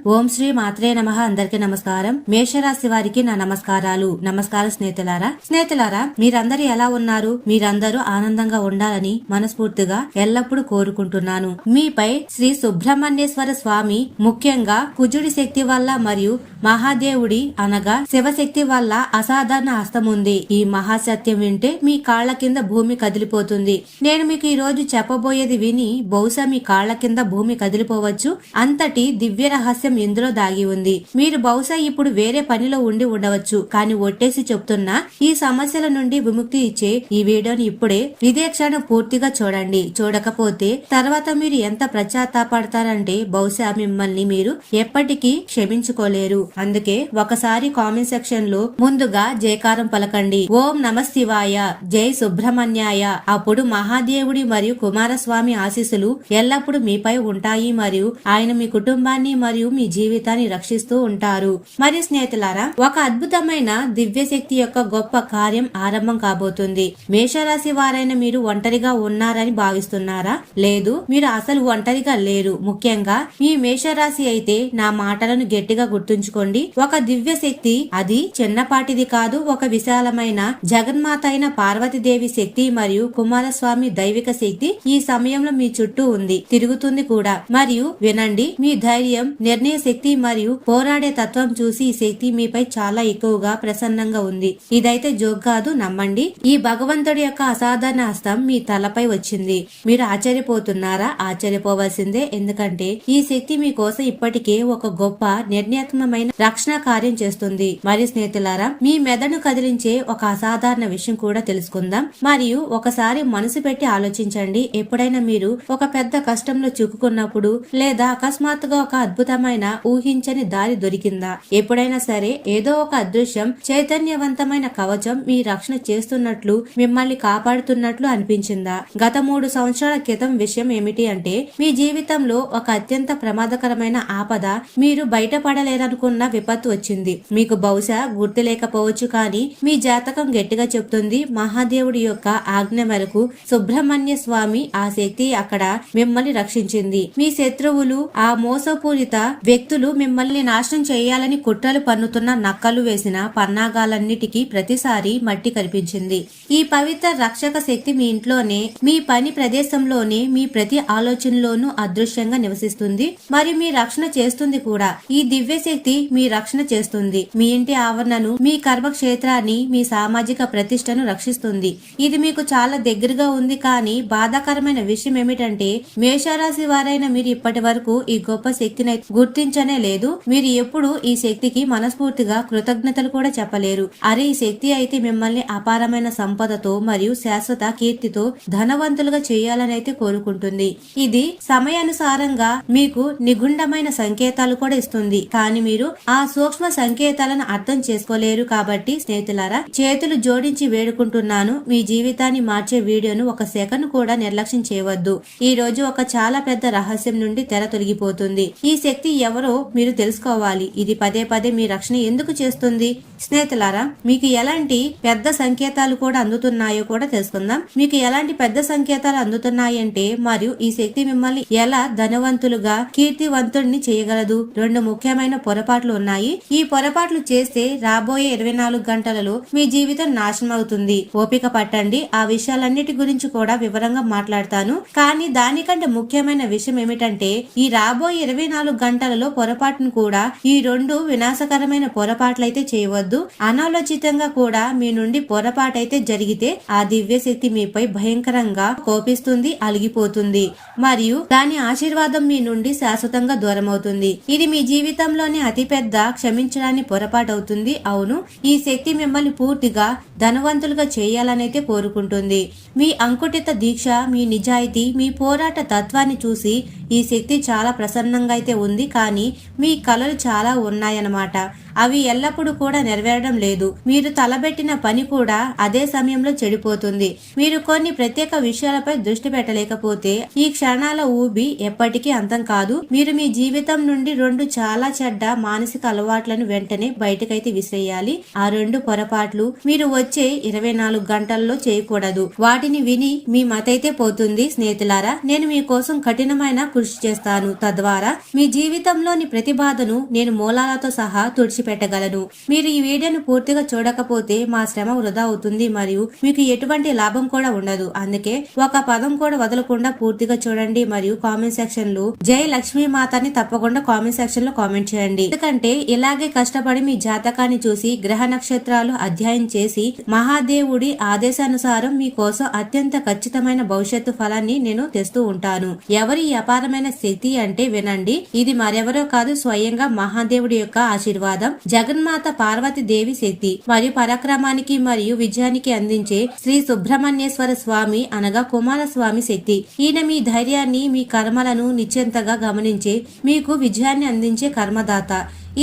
ఓం శ్రీ మాత్రే నమః. అందరికీ నమస్కారం. మేషరాశి వారికి నా నమస్కారాలు. నమస్కారం స్నేహితులారా, మీరందరూ ఎలా ఉన్నారు? మీరందరూ ఆనందంగా ఉండాలని మనస్ఫూర్తిగా ఎల్లప్పుడూ కోరుకుంటున్నాను. మీపై శ్రీ సుబ్రహ్మణ్యేశ్వర స్వామి ముఖ్యంగా కుజుడి శక్తి వల్ల మరియు మహాదేవుడి అనగా శివశక్తి వల్ల అసాధారణ హస్తం ఉంది. ఈ మహాసత్యం వింటే మీ కాళ్ల కింద భూమి కదిలిపోతుంది. నేను మీకు ఈ రోజు చెప్పబోయేది విని బహుశా మీ కాళ్ల కింద భూమి కదిలిపోవచ్చు. అంతటి దివ్య రహస్యం ఇందులో దాగి ఉంది. మీరు బహుశా ఇప్పుడు వేరే పనిలో ఉండి ఉండవచ్చు, కానీ ఒట్టేసి చెప్తున్నా ఈ సమస్యల నుండి విముక్తి ఇచ్చే ఈ వీడియోని ఇప్పుడే ఇదే క్షణం పూర్తిగా చూడండి. చూడకపోతే తర్వాత మీరు ఎంత పశ్చాత్తాపడతారంటే బహుశా మిమ్మల్ని మీరు ఎప్పటికీ క్షమించుకోలేరు. అందుకే ఒకసారి కామెంట్ సెక్షన్ లో ముందుగా జయకారం పలకండి. ఓం నమః శివాయ, జై సుబ్రహ్మణ్యాయ. అప్పుడు మహాదేవుడి మరియు కుమారస్వామి ఆశీస్సులు ఎల్లప్పుడూ మీపై ఉంటాయి మరియు ఆయన మీ కుటుంబాన్ని మరియు మీ జీవితాన్ని రక్షిస్తూ ఉంటారు. మరియు స్నేహితులారా, ఒక అద్భుతమైన దివ్య శక్తి యొక్క గొప్ప కార్యం ఆరంభం కాబోతుంది. మేషరాశి వారైన మీరు ఒంటరిగా ఉన్నారని భావిస్తున్నారా? లేదు, మీరు అసలు ఒంటరిగా లేరు. ముఖ్యంగా మీ మేషరాశి అయితే నా మాటలను గట్టిగా గుర్తుంచుకోండి. ఒక దివ్య శక్తి, అది చిన్నపాటిది కాదు, ఒక విశాలమైన జగన్మాత అయిన పార్వతీదేవి శక్తి మరియు కుమారస్వామి దైవిక శక్తి ఈ సమయంలో మీ చుట్టూ ఉంది, తిరుగుతుంది కూడా. మరియు వినండి, మీ ధైర్యం, నిర్ణయ శక్తి మరియు పోరాడే తత్వం చూసి ఈ శక్తి మీపై చాలా ఎక్కువగా ప్రసన్నంగా ఉంది. ఇదైతే జోక్ కాదు, నమ్మండి. ఈ భగవంతుడి యొక్క అసాధారణ హస్తం మీ తలపై వచ్చింది. మీరు ఆశ్చర్యపోతున్నారా? ఆశ్చర్యపోవాల్సిందే, ఎందుకంటే ఈ శక్తి మీకోసం ఇప్పటికే ఒక గొప్ప నిర్ణయాత్మకమైన రక్షణ కార్యం చేస్తుంది. మరియు స్నేహితులారా, మీ మెదడును కదిలించే ఒక అసాధారణ విషయం కూడా తెలుసుకుందాం. మరియు ఒకసారి మనసు పెట్టి ఆలోచించండి. ఎప్పుడైనా మీరు ఒక పెద్ద కష్టంలో చిక్కుకున్నప్పుడు లేదా అకస్మాత్తుగా ఒక అద్భుతమైన ఊహించని దారి దొరికిందా? ఎప్పుడైనా సరే ఏదో ఒక అదృశ్యం చైతన్యవంతమైన కవచం మీ రక్షణ చేస్తున్నట్లు, మిమ్మల్ని కాపాడుతున్నట్లు అనిపించిందా? గత 3 సంవత్సరాల క్రితం విషయం ఏమిటి అంటే, మీ జీవితంలో ఒక అత్యంత ప్రమాదకరమైన ఆపద, మీరు బయటపడలేరనుకున్న విపత్తు వచ్చింది. మీకు బహుశా గుర్తు లేకపోవచ్చు, కానీ మీ జాతకం గట్టిగా చెప్తుంది. మహాదేవుడి యొక్క ఆజ్ఞ మేరకు సుబ్రహ్మణ్య స్వామి ఆ శక్తి అక్కడ మిమ్మల్ని రక్షించింది. మీ శత్రువులు, ఆ మోసపూరిత వ్యక్తులు మిమ్మల్ని నాశనం చేయాలని కుట్రలు పన్నుతున్న నక్కలు వేసిన పన్నాగాలన్నిటికీ ప్రతిసారి మట్టి కనిపించింది. ఈ పవిత్ర రక్షక శక్తి మీ ఇంట్లోనే, మీ పని ప్రదేశంలోనే, మీ ప్రతి ఆలోచనలోనూ అదృశ్యంగా నివసిస్తుంది మరియు మీ రక్షణ చేస్తుంది కూడా. ఈ దివ్య శక్తి మీ రక్షణ చేస్తుంది. మీ ఇంటి ఆవరణను, మీ కర్మక్షేత్రాన్ని, మీ సామాజిక ప్రతిష్టను రక్షిస్తుంది. ఇది మీకు చాలా దగ్గరగా ఉంది. కానీ బాధాకరమైన విషయం ఏమిటంటే, మేషరాశి వారైన మీరు ఇప్పటి వరకు ఈ గొప్ప శక్తిని గుర్తించనే లేదు. మీరు ఎప్పుడు ఈ శక్తికి మనస్ఫూర్తిగా కృతజ్ఞతలు కూడా చెప్పలేరు. అరే, ఈ శక్తి అయితే మిమ్మల్ని అపారమైన సంపదతో మరియు శాశ్వత కీర్తితో ధనవంతులుగా చేయాలని అయితే కోరుకుంటుంది. ఇది సమయానుసారంగా మీకు నిగుండమైన సంకేతాలు కూడా ఇస్తుంది, కానీ మీరు ఆ సూక్ష్మ సంకేతాలను అర్థం చేసుకోలేరు. కాబట్టి స్నేహితులారా, చేతులు జోడించి వేడుకుంటున్నాను, మీ జీవితాన్ని మార్చే వీడియోను ఒక సెకండ్ కూడా నిర్లక్ష్యం చేయవద్దు. ఈ రోజు ఒక చాలా పెద్ద రహస్యం నుండి తెర తొలగిపోతుంది. ఈ శక్తి ఎవరో మీరు తెలుసుకోవాలి. ఇది పదే పదే మీ రక్షణ ఎందుకు చేస్తుంది? స్నేహితులారా, మీకు ఎలాంటి పెద్ద సంకేతాలు కూడా అందుతున్నాయో కూడా తెలుసుకుందాం. మీకు ఎలాంటి పెద్ద సంకేతాలు అందుతున్నాయంటే, మరియు ఈ శక్తి మిమ్మల్ని ఎలా ధనవంతులుగా, కీర్తివంతుడిని చేయగలదు. 2 ముఖ్యమైన పొరపాట్లు ఉన్నాయి. ఈ పొరపాట్లు చేస్తే రాబోయే 24 గంటలలో మీ జీవితం నాశనం అవుతుంది. ఓపిక పట్టండి, ఆ విషయాలన్నిటి గురించి కూడా వివరంగా మాట్లాడతాను. కానీ దానికంటే ముఖ్యమైన విషయం ఏమిటంటే, ఈ రాబోయే 24 గంటలలో పొరపాటును కూడా, ఈ 2 వినాశకరమైన పొరపాట్లయితే చేయవద్దు. అనాలోచితంగా కూడా మీ నుండి పొరపాటైతే జరిగితే ఆ దివ్య శక్తి మీపై భయంకరంగా కోపిస్తుంది, అలిగిపోతుంది మరియు దాని ఆశీర్వాదం మీ నుండి శాశ్వతంగా దూరం అవుతుంది. ఇది మీ జీవితంలోని అతిపెద్ద క్షమించడాన్ని పొరపాటు అవుతుంది. అవును, ఈ శక్తి మిమ్మల్ని పూర్తిగా ధనవంతులుగా చేయాలనైతే కోరుకుంటుంది. మీ అంకుటిత దీక్ష, మీ నిజాయితీ, మీ పోరాట తత్వాన్ని చూసి ఈ శక్తి చాలా ప్రసన్నంగా అయితే ఉంది. కానీ మీ కలలు చాలా ఉన్నాయన్నమాట. అవి ఎల్లప్పుడూ కూడా నెరవేరడం లేదు. మీరు తలబెట్టిన పని కూడా అదే సమయంలో చెడిపోతుంది. మీరు కొన్ని ప్రత్యేక విషయాలపై దృష్టి పెట్టలేకపోతే ఈ క్షణాల ఊబి ఎప్పటికీ అంతం కాదు. మీరు మీ జీవితం నుండి 2 చాలా చెడ్డ మానసిక మానసిక అలవాట్లను వెంటనే బయటకైతే విసిరేయాలి. ఆ 2 పొరపాట్లు మీరు వచ్చే 24 గంటల్లో చేయకూడదు. వాటిని విని మీ మతైతే పోతుంది. స్నేహితులారా, నేను మీకోసం కఠినమైన కృషి చేస్తాను. తద్వారా మీ జీవితంలోని ప్రతి బాధను నేను మూలాలతో సహా తుడిచిపెట్టగలను. మీరు ఈ వీడియోను పూర్తిగా చూడకపోతే మా శ్రమ వృధా అవుతుంది మరియు మీకు ఎటువంటి లాభం కూడా ఉండదు. అందుకే ఒక పదం కూడా వదలకుండా పూర్తిగా చూడండి మరియు కామెంట్ సెక్షన్ లో జై లక్ష్మీ మాతని తప్పకుండా కామెంట్ సెక్షన్ లో కామెంట్ చేయండి. ఎందుకంటే ఇలాగే కష్టపడి మీ జాతకాన్ని చూసి గ్రహ నక్షత్రాలు అధ్యయనం చేసి మహాదేవుడి ఆదేశానుసారం మీకోసం అత్యంత ఖచ్చితమైన భవిష్యత్తు ఫలాన్ని నేను తెస్తూ ఉంటాను. ఎవరి అపారమైన శక్తి అంటే వినండి, ఇది మరెవరో కాదు, స్వయంగా మహాదేవుడి యొక్క ఆశీర్వాదం. జగన్మాత పార్వతి దేవి శక్తి మరియు పరాక్రమానికి మరియు విజయానికి అందించే శ్రీ సుబ్రహ్మణ్యేశ్వర స్వామి అనగా కుమారస్వామి శక్తి. ఈయన మీ ధైర్యాన్ని మీ కర్మలను నిశ్చింతగా గమనించే మీకు విజయాన్ని అందించే కర్మదాత.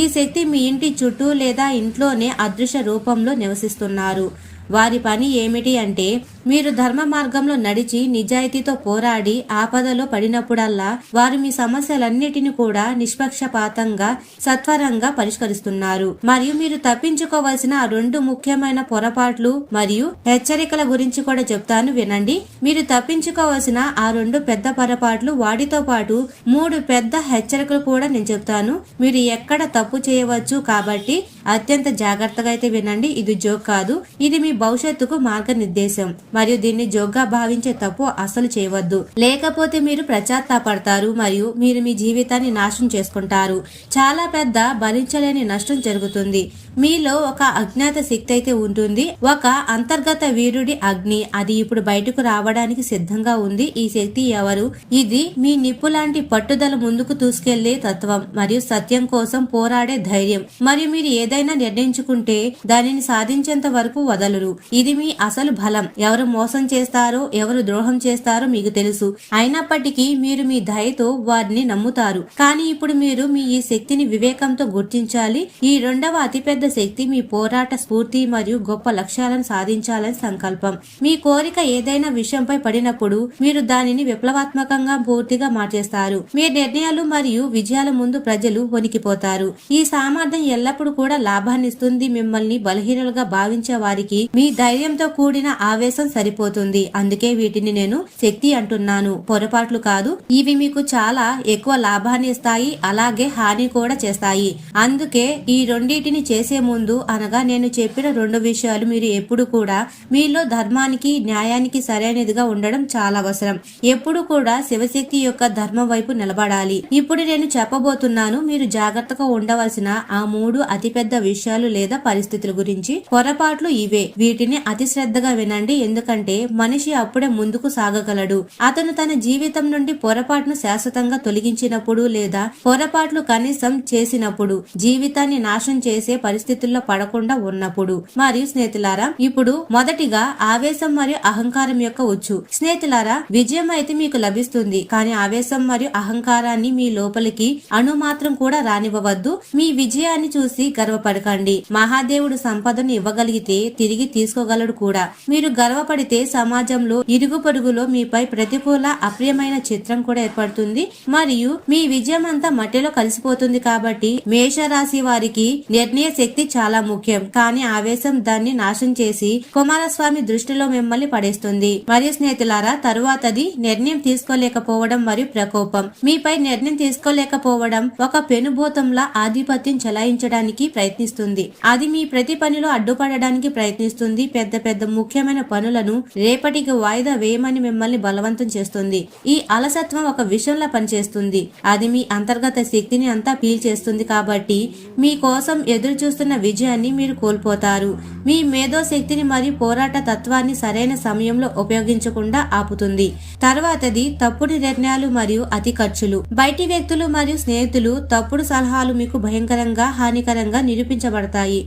ఈ శక్తి మీ ఇంటి చుట్టూ లేదా ఇంట్లోనే అదృశ్య రూపంలో నివసిస్తున్నారు. వారి పని ఏమిటి అంటే మీరు ధర్మ మార్గంలో నడిచి నిజాయితీతో పోరాడి ఆపదలో పడినప్పుడల్లా వారు మీ సమస్యలన్నిటిని కూడా నిష్పక్షపాతంగా సత్వరంగా పరిష్కరిస్తున్నారు. మరియు మీరు తప్పించుకోవాల్సిన 2 ముఖ్యమైన పొరపాట్లు మరియు హెచ్చరికల గురించి కూడా చెప్తాను, వినండి. మీరు తప్పించుకోవాల్సిన ఆ 2 పెద్ద పొరపాట్లు, వాటితో పాటు 3 పెద్ద హెచ్చరికలు కూడా నేను చెప్తాను. మీరు ఎక్కడ తప్పు చేయవచ్చు కాబట్టి అత్యంత జాగ్రత్తగా అయితే వినండి. ఇది జోక్ కాదు, ఇది మీ భవిష్యత్తుకు మార్గనిర్దేశం. మరియు దీన్ని జోగ్గా భావించే తప్పు అసలు చేయవద్దు, లేకపోతే మీరు పశ్చాత్తాపడతారు మరియు మీరు మీ జీవితాన్ని నాశనం చేసుకుంటారు. చాలా పెద్ద భరించలేని నష్టం జరుగుతుంది. మీలో ఒక అజ్ఞాత శక్తి అయితే ఉంటుంది, ఒక అంతర్గత వీరుడి అగ్ని. అది ఇప్పుడు బయటకు రావడానికి సిద్ధంగా ఉంది. ఈ శక్తి ఎవరు? ఇది మీ నిప్పు లాంటి పట్టుదల, ముందుకు దూసుకెళ్లే తత్వం మరియు సత్యం కోసం పోరాడే ధైర్యం. మరియు మీరు ఏదైనా నిర్ణయించుకుంటే దానిని సాధించేంత వరకు వదలరు. ఇది మీ అసలు బలం. ఎవరు మోసం చేస్తారో, ఎవరు ద్రోహం చేస్తారో మీకు తెలుసు. అయినప్పటికీ మీరు మీ దయతో వారిని నమ్ముతారు. కానీ ఇప్పుడు మీరు మీ ఈ శక్తిని వివేకంతో గుర్తించాలి. ఈ 2వ అతిపెద్ద శక్తి మీ పోరాట స్ఫూర్తి మరియు గొప్ప లక్ష్యాలను సాధించాలని సంకల్పం. మీ కోరిక ఏదైనా విషయంపై పడినప్పుడు మీరు దానిని విప్లవాత్మకంగా పూర్తిగా మార్చేస్తారు. మీ నిర్ణయాలు మరియు విజయాల ముందు ప్రజలు వణికిపోతారు. ఈ సామర్థ్యం ఎల్లప్పుడూ కూడా లాభాన్నిస్తుంది. మిమ్మల్ని బలహీనులుగా భావించే వారికి మీ ధైర్యంతో కూడిన ఆవేశం సరిపోతుంది. అందుకే వీటిని నేను శక్తి అంటున్నాను, పొరపాట్లు కాదు. ఇవి మీకు చాలా ఎక్కువ లాభాన్ని ఇస్తాయి, అలాగే హాని కూడా చేస్తాయి. అందుకే ఈ రెండింటిని చేసే ముందు అనగా నేను చెప్పిన 2 విషయాలు మీరు ఎప్పుడు కూడా మీలో ధర్మానికి న్యాయానికి సరైనదిగా ఉండడం చాలా అవసరం. ఎప్పుడు కూడా శివశక్తి యొక్క ధర్మం వైపు నిలబడాలి. ఇప్పుడు నేను చెప్పబోతున్నాను, మీరు జాగ్రత్తగా ఉండవలసిన ఆ 3 అతిపెద్ద విషయాలు లేదా పరిస్థితుల గురించి. పొరపాట్లు ఇవే. వీటిని అతి శ్రద్ధగా వినండి, ఎందుకంటే మనిషి అప్పుడే ముందుకు సాగగలడు. అతను తన జీవితం నుండి పొరపాటును శాశ్వతంగా తొలగించినప్పుడు లేదా పొరపాట్లు కనీసం చేసినప్పుడు, జీవితాన్ని నాశనం చేసే పరిస్థితుల్లో పడకుండా ఉన్నప్పుడు. మరియు స్నేహితులారా, ఇప్పుడు మొదటిగా ఆవేశం మరియు అహంకారం యొక్క ఉచ్చు. స్నేహితులారా, విజయం అయితే మీకు లభిస్తుంది, కానీ ఆవేశం మరియు అహంకారాన్ని మీ లోపలికి అణుమాత్రం కూడా రానివ్వవద్దు. మీ విజయాన్ని చూసి గర్వపడకండి. మహాదేవుడు సంపదను ఇవ్వగలిగితే తిరిగి తీసుకోగలడు కూడా. మీరు గర్వపడితే సమాజంలో ఇరుగు పొరుగులో మీపై ప్రతికూల అప్రియమైన చిత్రం కూడా ఏర్పడుతుంది మరియు మీ విజయం అంతా మట్టిలో కలిసిపోతుంది. కాబట్టి మేషరాశి వారికి నిర్ణయ శక్తి చాలా ముఖ్యం, కానీ ఆవేశం దాన్ని నాశనం చేసి కుమారస్వామి దృష్టిలో మిమ్మల్ని పడేస్తుంది. మరియు స్నేహితులారా, తరువాతది నిర్ణయం తీసుకోలేకపోవడం మరియు ప్రకోపం. మీపై నిర్ణయం తీసుకోలేకపోవడం ఒక పెనుభూతంలా ఆధిపత్యం చెలాయించడానికి ప్రయత్నిస్తుంది. అది మీ ప్రతి పనిలో అడ్డుపడడానికి ప్రయత్నిస్తుంది. పెద్ద పెద్ద ముఖ్యమైన పనులను రేపటికి వాయిదా వేయమని మిమ్మల్ని బలవంతం చేస్తుంది. ఈ అలసత్వం ఒక విషయంలో పనిచేస్తుంది. అది మీ అంతర్గత శక్తిని అంతా పీల్చేస్తుంది. కాబట్టి మీ కోసం ఎదురు చూస్తున్న విజయాన్ని మీరు కోల్పోతారు. మీ మేధో శక్తిని మరియు పోరాట తత్వాన్ని సరైన సమయంలో ఉపయోగించకుండా ఆపుతుంది. తర్వాతది తప్పుడు నిర్ణయాలు మరియు అతి ఖర్చులు. బయటి వ్యక్తులు మరియు స్నేహితులు తప్పుడు సలహాలు మీకు భయంకరంగా హానికరంగా నిరూపించబడతాయి.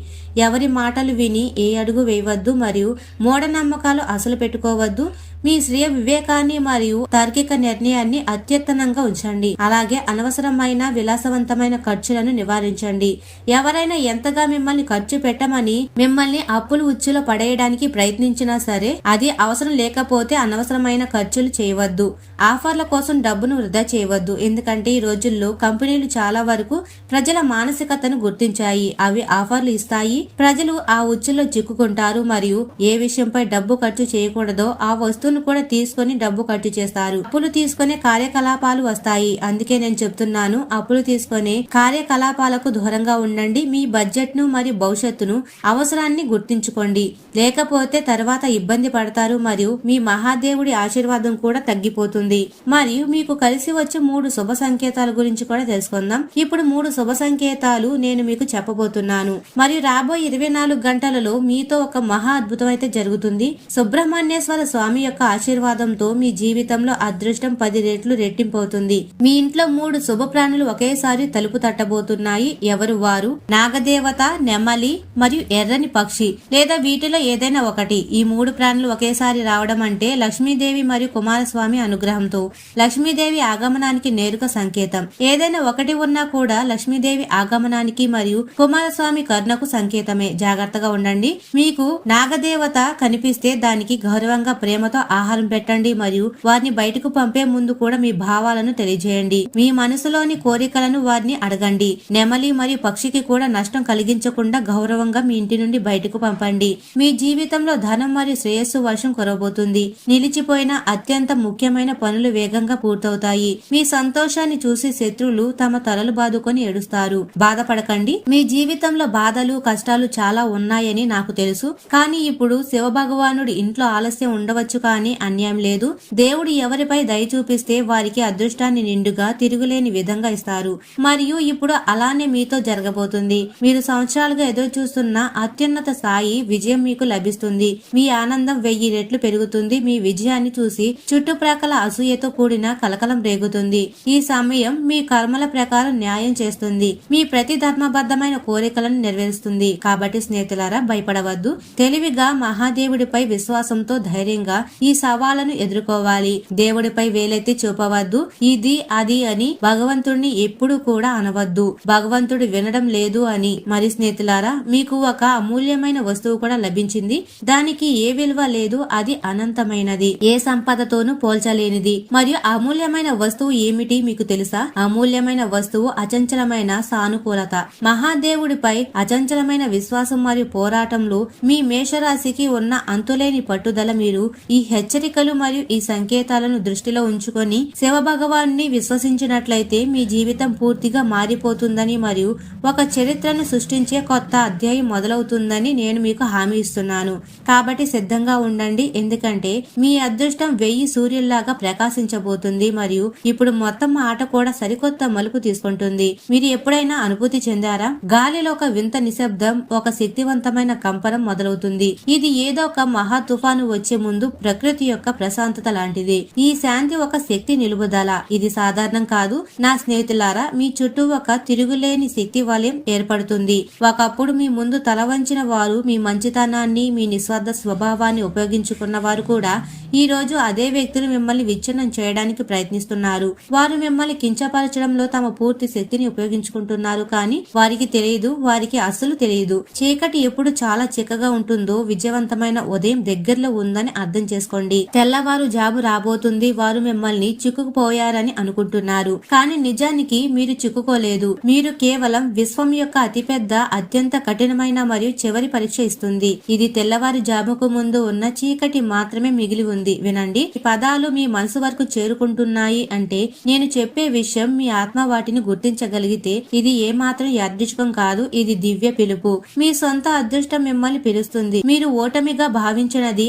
ఎవరి మాటలు విని ఏ అడుగు వేయవద్దు మరియు మూఢనమ్మకాలు అసలు పెట్టుకోవద్దు. మీ స్వీయ వివేకాన్ని మరియు తార్కిక నిర్ణయాన్ని అత్యుత్తమంగా ఉంచండి. అలాగే అనవసరమైన విలాసవంతమైన ఖర్చులను నివారించండి. ఎవరైనా ఎంతగా మిమ్మల్ని ఖర్చు పెట్టమని మిమ్మల్ని అప్పులు ఉచ్చులో పడేయడానికి ప్రయత్నించినా సరే అది అవసరం లేకపోతే అనవసరమైన ఖర్చులు చేయవద్దు. ఆఫర్ల కోసం డబ్బును వృధా చేయవద్దు. ఎందుకంటే ఈ రోజుల్లో కంపెనీలు చాలా వరకు ప్రజల మానసికతను గుర్తించాయి. అవి ఆఫర్లు ఇస్తాయి, ప్రజలు ఆ ఉచ్చులో చిక్కుకుంటారు మరియు ఏ విషయంపై డబ్బు ఖర్చు చేయకూడదో ఆ వస్తువును కూడా తీసుకొని డబ్బు ఖర్చు చేస్తారు. అప్పులు తీసుకునే కార్యకలాపాలు వస్తాయి. అందుకే నేను చెప్తున్నాను, అప్పులు తీసుకునే కార్యకలాపాలకు దూరంగా ఉండండి. మీ బడ్జెట్ ను మరియు భవిష్యత్తును అవసరాన్ని గుర్తించుకోండి, లేకపోతే తర్వాత ఇబ్బంది పడతారు మరియు మీ మహాదేవుడి ఆశీర్వాదం కూడా తగ్గిపోతుంది. మరియు మీకు కలిసి వచ్చే 3 శుభ సంకేతాల గురించి కూడా తెలుసుకుందాం. ఇప్పుడు 3 శుభ సంకేతాలు నేను మీకు చెప్పబోతున్నాను మరియు రాబోయే 24 గంటలలో మీతో ఒక మహా అద్భుతం అయితే జరుగుతుంది. సుబ్రహ్మణ్యేశ్వర స్వామి యొక్క ఆశీర్వాదంతో మీ జీవితంలో అదృష్టం 10 రెట్లు రెట్టింపవుతుంది. మీ ఇంట్లో 3 శుభ ప్రాణులు ఒకేసారి తలుపు తట్టబోతున్నాయి. ఎవరు వారు? నాగదేవత, నెమలి మరియు ఎర్రని పక్షి, లేదా వీటిలో ఏదైనా ఒకటి. ఈ 3 ప్రాణులు ఒకేసారి రావడం అంటే లక్ష్మీదేవి మరియు కుమారస్వామి అనుగ్రహంతో లక్ష్మీదేవి ఆగమనానికి నేరుగా సంకేతం. ఏదైనా ఒకటి ఉన్నా కూడా లక్ష్మీదేవి ఆగమనానికి మరియు కుమారస్వామి కరుణకు సంకేతమే. జాగ్రత్తగా ఉండండి. మీకు నాగదేవత కనిపిస్తే దానికి గౌరవంగా ప్రేమతో ఆహారం పెట్టండి మరియు వారిని బయటకు పంపే ముందు కూడా మీ భావాలను తెలియజేయండి. మీ మనసులోని కోరికలను వారిని అడగండి. నెమలి మరియు పక్షికి కూడా నష్టం కలిగించకుండా గౌరవంగా మీ ఇంటి నుండి బయటకు పంపండి. మీ జీవితంలో ధనం మరియు శ్రేయస్సు వర్షం కురవబోతుంది. నిలిచిపోయిన అత్యంత ముఖ్యమైన పనులు వేగంగా పూర్తవుతాయి. మీ సంతోషాన్ని చూసి శత్రువులు తమ తలలు బాదుకొని ఏడుస్తారు. బాధపడకండి. మీ జీవితంలో బాధలు కష్టాలు చాలా ఉన్నాయని నాకు తెలుసు. కానీ ఇప్పుడు శివ భగవానుడి ఇంట్లో ఆలస్యం ఉండవచ్చు, కానీ అన్యాయం లేదు. దేవుడు ఎవరిపై దయ చూపిస్తే వారికి అదృష్టాన్ని నిండుగా తిరుగులేని విధంగా ఇస్తారు. మరియు ఇప్పుడు అలానే మీతో జరగబోతుంది. మీరు సంవత్సరాలుగా ఎదురు చూస్తున్న అత్యున్నత స్థాయి విజయం మీకు లభిస్తుంది. మీ ఆనందం 1000 రెట్లు పెరుగుతుంది. మీ విజయాన్ని చూసి చుట్టుప్రక్కల అసూయతో కూడిన కలకలం రేగుతుంది. ఈ సమయం మీ కర్మల ప్రకారం న్యాయం చేస్తుంది. మీ ప్రతి ధర్మబద్ధమైన కోరికలను నెరవేరుస్తుంది. కాబట్టి స్నేహితులారా, భయపడవద్దు. తెలివిగా మహాదేవుడిపై విశ్వాసంతో ధైర్యంగా ఈ సవాళ్లను ఎదుర్కోవాలి. దేవుడిపై వేలెత్తి చూపవద్దు. ఇది అది అని భగవంతుడిని ఎప్పుడు కూడా అనవద్దు. భగవంతుడు వినడం లేదు అని. మరి స్నేహితులారా, మీకు ఒక అమూల్యమైన వస్తువు కూడా లభించింది. దానికి ఏ విలువ లేదు. అది అనంతమైనది, ఏ సంపదతోనూ పోల్చలేనిది. మరియు అమూల్యమైన వస్తువు ఏమిటి మీకు తెలుసా? అమూల్యమైన వస్తువు అచంచలమైన సానుకూలత. మహాదేవుడిపై అచంచలమైన విశ్వాసం మరియు పోరాటంలో మీ మేషరాశికి ఉన్న అంతులేని పట్టుదల. మీరు ఈ హెచ్చరికలు మరియు ఈ సంకేతాలను దృష్టిలో ఉంచుకొని శివ భగవాన్ని విశ్వసించినట్లయితే మీ జీవితం పూర్తిగా మారిపోతుందని మరియు ఒక చరిత్రను సృష్టించే కొత్త అధ్యాయం మొదలవుతుందని నేను మీకు హామీ ఇస్తున్నాను. కాబట్టి సిద్ధంగా ఉండండి, ఎందుకంటే మీ అదృష్టం 1000 సూర్యుల్లాగా ప్రకాశించబోతుంది మరియు ఇప్పుడు మొత్తం ఆట కూడా సరికొత్త మలుపు తీసుకుంటుంది. మీరు ఎప్పుడైనా అనుభూతి చెందారా? గాలిలో ఒక వింత నిశ్శబ్దం, ఒక శక్తివంతమైన కంపనం మొదలవుతుంది. ఇది ఏదో ఒక మహా తుఫాను వచ్చే ముందు ప్రకృతి యొక్క ప్రశాంతత లాంటిది. ఈ శాంతి ఒక శక్తి నిలుపుదల. ఇది సాధారణం కాదు నా స్నేహితులారా. మీ చుట్టూ ఒక తిరుగులేని శక్తి వలయం ఏర్పడుతుంది. ఒకప్పుడు మీ ముందు తల వంచిన వారు, మీ మంచితనాన్ని, మీ నిస్వార్థ స్వభావాన్ని ఉపయోగించుకున్న వారు కూడా ఈ రోజు అదే వ్యక్తులు మిమ్మల్ని విచ్ఛిన్నం చేయడానికి ప్రయత్నిస్తున్నారు. వారు మిమ్మల్ని కించపరచడంలో తమ పూర్తి శక్తిని ఉపయోగించుకుంటున్నారు. కానీ వారికి తెలియదు, వారికి అస్సలు తెలియదు. చీకటి ఎప్పుడు చాలా చిక్కగా ఉంటుందో విజయవంతమైన ఉదయం దగ్గరలో ఉందని అర్థం చేసుకోండి. తెల్లవారు జాబు రాబోతుంది. వారు మిమ్మల్ని చిక్కుకుపోయారని అనుకుంటున్నారు, కానీ నిజానికి మీరు చిక్కుకోలేదు. మీరు కేవలం విశ్వం యొక్క అతిపెద్ద, అత్యంత కఠినమైన మరియు చివరి పరీక్ష ఇస్తుంది. ఇది తెల్లవారు జాబుకు ముందు ఉన్న చీకటి మాత్రమే మిగిలి ఉంది. వినండి, ఈ పదాలు మీ మనసు వరకు చేరుకుంటున్నాయి అంటే నేను చెప్పే విషయం మీ ఆత్మ వాటిని గుర్తించగలిగితే ఇది ఏమాత్రం యాదృచ్ఛికం కాదు. ఇది దివ్య పిలుపు. మీ సొంత అదృష్టం మిమ్మల్ని పిలుస్తుంది. మీరు ఓటమిగా భావించినది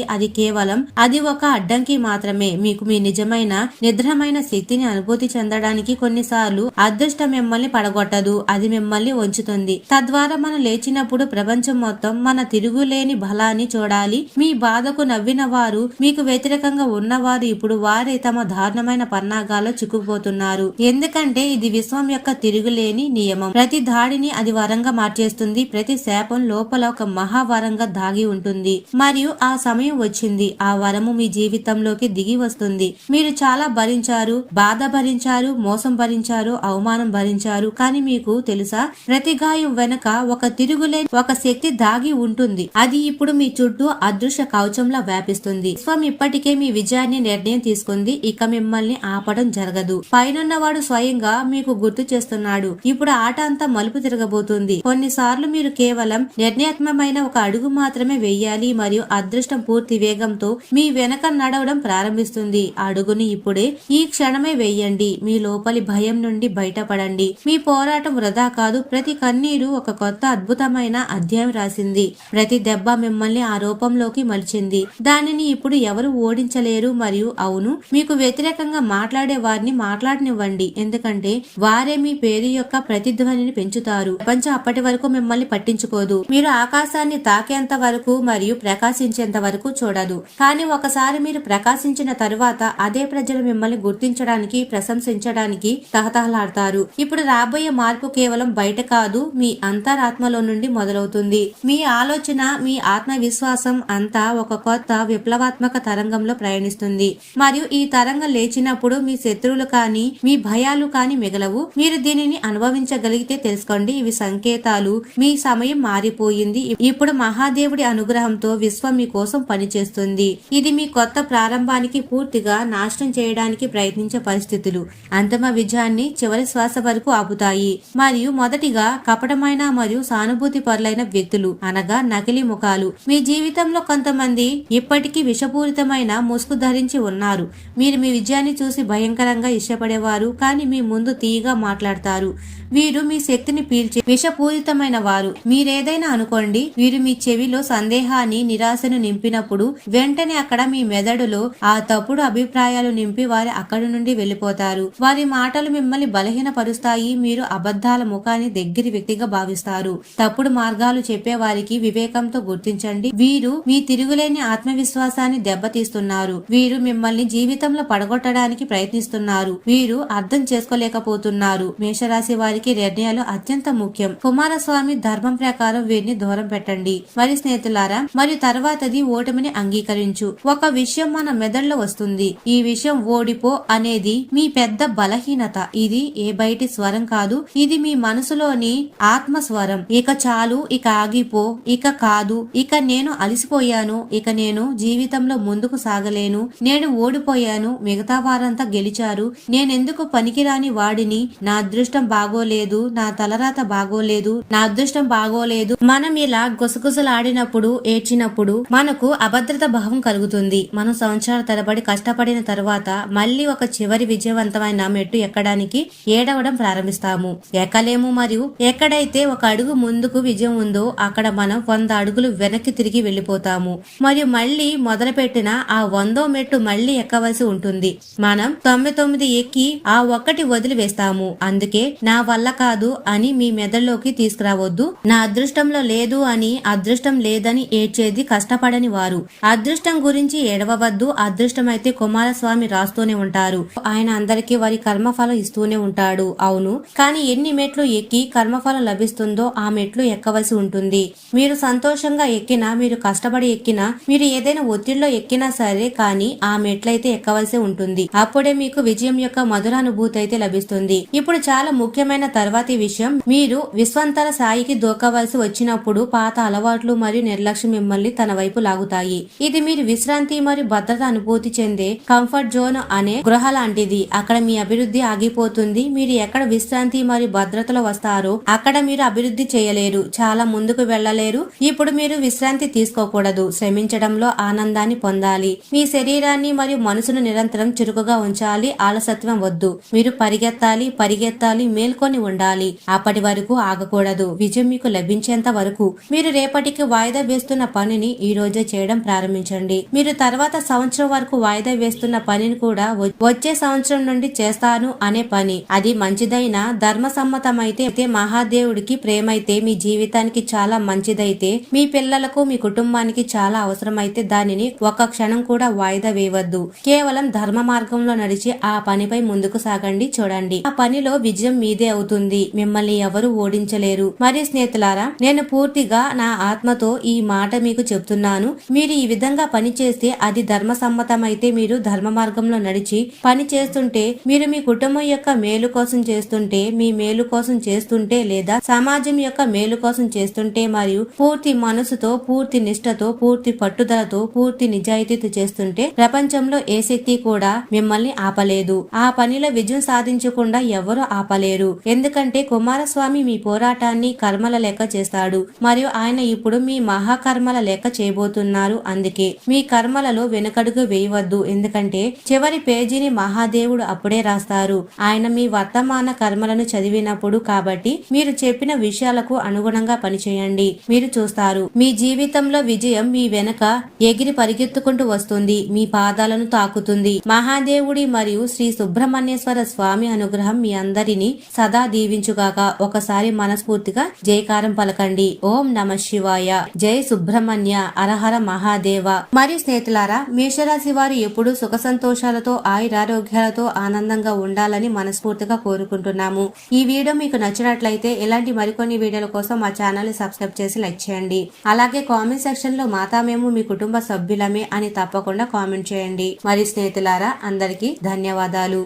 అది ఒక అడ్డంకి మాత్రమే. మీకు మీ నిజమైన నిద్రమైన శక్తిని అనుభూతి చెందడానికి కొన్నిసార్లు అదృష్టం మిమ్మల్ని పడగొట్టదు, అది మిమ్మల్ని ఉంచుతుంది. తద్వారా మనం లేచినప్పుడు ప్రపంచం మొత్తం మన తిరుగులేని బలాన్ని చూడాలి. మీ బాధకు నవ్విన వారు, మీకు వ్యతిరేకంగా ఉన్నవారు ఇప్పుడు వారే తమ దారుణమైన పన్నాగాల్లో చిక్కుకుపోతున్నారు. ఎందుకంటే ఇది విశ్వం యొక్క తిరుగులేని నియమం. ప్రతి దాడిని అది వరంగా మార్చేస్తుంది. ప్రతి శాపం లోపల ఒక మహావరంగా దాగి ఉంటుంది. మరియు ఆ సమయం వచ్చింది. ఆ వరం క్షణము మీ జీవితంలోకి దిగి వస్తుంది. మీరు చాలా భరించారు, బాధ భరించారు, మోసం భరించారు, అవమానం భరించారు. కానీ మీకు తెలుసా, ప్రతి గాయం వెనక ఒక తిరుగులేని ఒక శక్తి దాగి ఉంటుంది. అది ఇప్పుడు మీ చుట్టూ అదృశ్య కవచంలా వ్యాపిస్తుంది. విశ్వం ఇప్పటికే మీ విజయాన్ని నిర్ణయం తీసుకుంది. ఇక మిమ్మల్ని ఆపడం జరగదు. పైనున్నవాడు స్వయంగా మీకు గుర్తు చేస్తున్నాడు. ఇప్పుడు ఆట అంతా మలుపు తిరగబోతుంది. కొన్నిసార్లు మీరు కేవలం నిర్ణయాత్మకమైన ఒక అడుగు మాత్రమే వెయ్యాలి మరియు అదృష్టం పూర్తి వేగంతో మీ వెనక నడవడం ప్రారంభిస్తుంది. అడుగుని ఇప్పుడే ఈ క్షణమే వెయ్యండి. మీ లోపలి భయం నుండి బయటపడండి. మీ పోరాటం వృధా కాదు. ప్రతి కన్నీరు ఒక కొత్త అద్భుతమైన అధ్యాయం రాసింది. ప్రతి దెబ్బ మిమ్మల్ని ఆ రూపంలోకి మలిచింది. దానిని ఇప్పుడు ఎవరు ఓడించలేరు. మరియు అవును, మీకు వ్యతిరేకంగా మాట్లాడే వారిని మాట్లాడనివ్వండి. ఎందుకంటే వారే మీ పేరు యొక్క ప్రతిధ్వనిని పెంచుతారు. ప్రపంచం అప్పటి వరకు మిమ్మల్ని పట్టించుకోదు. మీరు ఆకాశాన్ని తాకేంత వరకు మరియు ప్రకాశించేంత వరకు చూడదు. కానీ ఒకసారి మీరు ప్రకాశించిన తరువాత అదే ప్రజలు మిమ్మల్ని గుర్తించడానికి, ప్రశంసించడానికి తహతహలాడతారు. ఇప్పుడు రాబోయే మార్పు కేవలం బయట కాదు, మీ అంతరాత్మలో నుండి మొదలవుతుంది. మీ ఆలోచన, మీ ఆత్మవిశ్వాసం అంతా ఒక కొత్త విప్లవాత్మక తరంగంలో ప్రయాణిస్తుంది. మరియు ఈ తరంగం లేచినప్పుడు మీ శత్రువులు కానీ మీ భయాలు కానీ మిగలవు. మీరు దీనిని అనుభవించగలిగితే తెలుసుకోండి, ఇవి సంకేతాలు. మీ సమయం మారిపోయింది. ఇప్పుడు మహాదేవుడి అనుగ్రహంతో విశ్వం మీ కోసం పనిచేస్తుంది. ఇది మీ కొత్త ప్రారంభానికి పూర్తిగా నాశనం చేయడానికి ప్రయత్నించే పరిస్థితులు అంతిమ విజయాన్ని చివరి శ్వాస వరకు ఆపుతాయి. మరియు మొదటిగా కపటమైన మరియు సానుభూతి పరులైన వ్యక్తులు, అనగా నకిలీ ముఖాలు. మీ జీవితంలో కొంతమంది ఇప్పటికీ విషపూరితమైన ముసుగు ధరించి ఉన్నారు. మీరు మీ విజయాన్ని చూసి భయంకరంగా ఇష్టపడేవారు, కానీ మీ ముందు తీయగా మాట్లాడతారు. వీరు మీ శక్తిని పీల్చి విషపూరితమైన వారు. మీరేదైనా అనుకోండి, వీరు మీ చెవిలో సందేహాన్ని, నిరాశను నింపినప్పుడు వెంటనే అక్కడ మీ మెదడులో ఆ తప్పుడు అభిప్రాయాలు నింపి వారి అక్కడి నుండి వెళ్లిపోతారు. వారి మాటలు మిమ్మల్ని బలహీనపరుస్తాయి. మీరు అబద్ధాల ముఖాన్ని దగ్గరి వ్యక్తిగా భావిస్తారు. తప్పుడు మార్గాలు చెప్పే వారికి వివేకంతో గుర్తించండి. వీరు మీ తిరుగులేని ఆత్మవిశ్వాసాన్ని దెబ్బతీస్తున్నారు. వీరు మిమ్మల్ని జీవితంలో పడగొట్టడానికి ప్రయత్నిస్తున్నారు. వీరు అర్థం చేసుకోలేకపోతున్నారు. మేషరాశి వారికి నిర్ణయాలు అత్యంత ముఖ్యం. కుమారస్వామి ధర్మం ప్రకారం వీరిని దూరం పెట్టండి. మరి స్నేహితులారా, మరియు తర్వాతది ఓటమిని అంగీకరించు. ఒక విషయం మన మెదడులో వస్తుంది. ఈ విషయం ఓడిపో అనేది మీ పెద్ద బలహీనత. ఇది ఏ బయటి స్వరం కాదు, ఇది మీ మనసులోని ఆత్మ స్వరం. ఇక చాలు, ఇక ఆగిపో, ఇక కాదు, ఇక నేను అలసిపోయాను, ఇక నేను జీవితంలో ముందుకు సాగలేను, నేను ఓడిపోయాను, మిగతా వారంతా గెలిచారు, నేనెందుకు పనికిరాని వాడిని, నా అదృష్టం బాగోలేదు, నా తలరాత బాగోలేదు, నా అదృష్టం బాగోలేదు. మనం ఇలా గుసగుసలాడినప్పుడు, ఏడ్చినప్పుడు మనకు అభద్రత భావం కలుగుతుంది. మనం సంవత్సరాల తరబడి కష్టపడిన తరువాత మళ్ళీ ఒక చివరి విజయవంతమైన మెట్టు ఎక్కడానికి ఏడవడం ప్రారంభిస్తాము. ఎక్కలేము. మరియు ఎక్కడైతే ఒక అడుగు ముందుకు విజయం ఉందో అక్కడ మనం 100 అడుగులు వెనక్కి తిరిగి వెళ్లిపోతాము. మరియు మళ్ళీ మొదలుపెట్టిన ఆ 100వ మెట్టు మళ్ళీ ఎక్కవలసి ఉంటుంది. మనం 99 ఎక్కి ఆ ఒక్కటి వదిలి వేస్తాము. అందుకే నా వల్ల కాదు అని మీ మెదడులోకి తీసుకురావద్దు. నా అదృష్టంలో లేదు అని, అదృష్టం లేదని ఏడ్చేది కష్టపడని వారు. అదృష్టం గురించి ఏడవవద్దు. అదృష్టం అయితే కుమారస్వామి రాస్తూనే ఉంటారు. ఆయన అందరికీ వారి కర్మఫలం ఇస్తూనే ఉంటాడు. అవును, కానీ ఎన్ని మెట్లు ఎక్కి కర్మఫలం లభిస్తుందో ఆ మెట్లు ఎక్కవలసి ఉంటుంది. మీరు సంతోషంగా ఎక్కినా, మీరు కష్టపడి ఎక్కినా, మీరు ఏదైనా ఒత్తిడిలో ఎక్కినా సరే, కానీ ఆ మెట్లయితే ఎక్కవలసి ఉంటుంది. అప్పుడే మీకు విజయం యొక్క మధురానుభూతి అయితే లభిస్తుంది. ఇప్పుడు చాలా ముఖ్యమైన తర్వాతి విషయం, మీరు విశ్వంతర స్థాయికి దూకవలసి వచ్చినప్పుడు పాత అలవాట్లు మరియు నిర్లక్ష్యం మిమ్మల్ని తన వైపు లాగుతాయి. ఇది మీరు విశ్రాంతి మరియు భద్రత అనుభూతి చెందే కంఫర్ట్ జోన్ అనే గృహ లాంటిది. అక్కడ మీ అభివృద్ధి ఆగిపోతుంది. మీరు ఎక్కడ విశ్రాంతి మరియు భద్రతలో వస్తారో అక్కడ మీరు అభివృద్ధి చేయలేరు, చాలా ముందుకు వెళ్లలేరు. ఇప్పుడు మీరు విశ్రాంతి తీసుకోకూడదు, శ్రమించడంలో ఆనందాన్ని పొందాలి. మీ శరీరాన్ని మరియు మనసును నిరంతరం చురుకుగా ఉంచాలి. ఆలసత్వం వద్దు. మీరు పరిగెత్తాలి, పరిగెత్తాలి, మేల్కొని ఉండాలి. అప్పటి వరకు ఆగకూడదు. విజయం మీకు లభించేంత వరకు. మీరు రేపటికి వాయిదా వేస్తున్న పనిని ఈ రోజే చేయడం ప్రారంభించండి. మీరు తర్వాత సంవత్సరం వరకు వాయిదా వేస్తున్న పనిని కూడా వచ్చే సంవత్సరం నుండి చేస్తాను అనే పని. అది మంచిదైన ధర్మసమ్మతమైతే, మహాదేవుడికి ప్రేమైతే, మీ జీవితానికి చాలా మంచిదైతే, మీ పిల్లలకు, మీ కుటుంబానికి చాలా అవసరమైతే దానిని ఒక్క క్షణం కూడా వాయిదా వేయవద్దు. కేవలం ధర్మ మార్గంలో నడిచి ఆ పనిపై ముందుకు సాగండి. చూడండి, ఆ పనిలో విజయం మీదే అవుతుంది. మిమ్మల్ని ఎవరు ఓడించలేరు. మరి స్నేహితులారా, నేను పూర్తిగా నా ఆత్మతో ఈ మాట మీకు చెప్తున్నాను. మీరు ఈ విధంగా పనిచేసి చేస్తే అది ధర్మసమ్మతమైతే మీరు ధర్మ మార్గంలో నడిచి పని చేస్తుంటే, మీరు మీ కుటుంబం యొక్క మేలు కోసం చేస్తుంటే, మీ మేలు కోసం చేస్తుంటే లేదా సమాజం యొక్క మేలు కోసం చేస్తుంటే మరియు పూర్తి మనసుతో, పూర్తి నిష్ఠతో, పూర్తి పట్టుదలతో, పూర్తి నిజాయితీతో చేస్తుంటే ప్రపంచంలో ఏ శక్తి కూడా మిమ్మల్ని ఆపలేదు. ఆ పనిలో విజయం సాధించకుండా ఎవరు ఆపలేరు. ఎందుకంటే కుమారస్వామి మీ పోరాటాన్ని కర్మల లెక్క చేస్తాడు మరియు ఆయన ఇప్పుడు మీ మహాకర్మల లెక్క చేయబోతున్నారు. అందుకే మీ కర్మలలో వెనుకడుగు వేయవద్దు. ఎందుకంటే చివరి పేజీని మహాదేవుడు అప్పుడే రాస్తారు, ఆయన మీ వర్తమాన కర్మలను చదివినప్పుడు. కాబట్టి మీరు చెప్పిన విషయాలకు అనుగుణంగా పనిచేయండి. మీరు చూస్తారు, మీ జీవితంలో విజయం మీ వెనక ఎగిరి పరిగెత్తుకుంటూ వస్తుంది, మీ పాదాలను తాకుతుంది. మహాదేవుడి మరియు శ్రీ సుబ్రహ్మణ్యేశ్వర స్వామి అనుగ్రహం మీ అందరినీ సదా దీవించుగాక. ఒకసారి మనస్ఫూర్తిగా జయకారం పలకండి. ఓం నమ శివాయ, జై సుబ్రహ్మణ్య, అరహర మహాదేవ. మరియు స్నేహితులారా, మేషరాశి వారు ఎప్పుడు సుఖ సంతోషాలతో, ఆయురారోగ్యాలతో ఆనందంగా ఉండాలని మనస్ఫూర్తిగా కోరుకుంటున్నాము. ఈ వీడియో మీకు నచ్చినట్లయితే ఇలాంటి మరికొన్ని వీడియోల కోసం మా ఛానల్ ని సబ్స్క్రైబ్ చేసి లైక్ చేయండి. అలాగే కామెంట్ సెక్షన్ లో మాతా మేము మీ కుటుంబ సభ్యులమే అని తప్పకుండా కామెంట్ చేయండి. మరి స్నేహితులారా, అందరికీ ధన్యవాదాలు.